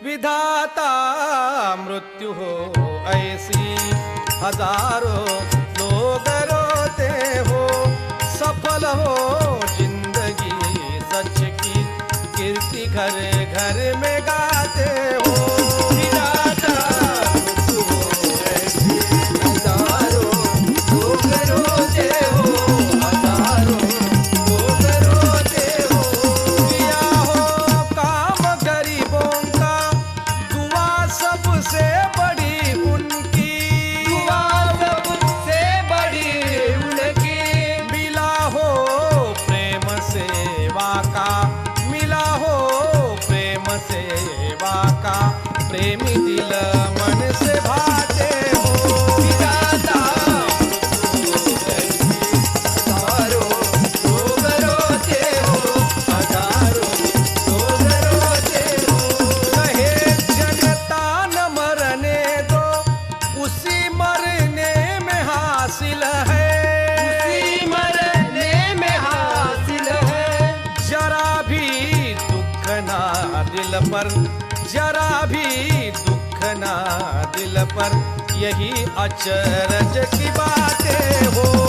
विधाता मृत्यु हो ऐसी हजारों लोग रोते हो, सफल हो जिंदगी सच की कीर्ति घर घर में गाते हो। विधाता मृत्यु हो ऐसी हजारों लोग रोते हो, हजारों लोग रोते हो। किया हो काम गरीबों का, दुआ सबसे बड़ी उनकी, दुआ सबसे बड़ी उनकी। मिला हो प्रेम सेवा का, मिला हो प्रेम सेवा का, प्रेमी दिल मन से भाते हो। विधाता हजारों लोग रोते हो, हजारों लोग रोते हो। कहे जनता न मरने दो, उसी मरने में हासिल है, उसी मरने में हासिल है। जरा भी दुख ना दिल पर, जरा भी दुख ना दिल पर, यही अचरज की बातें हो।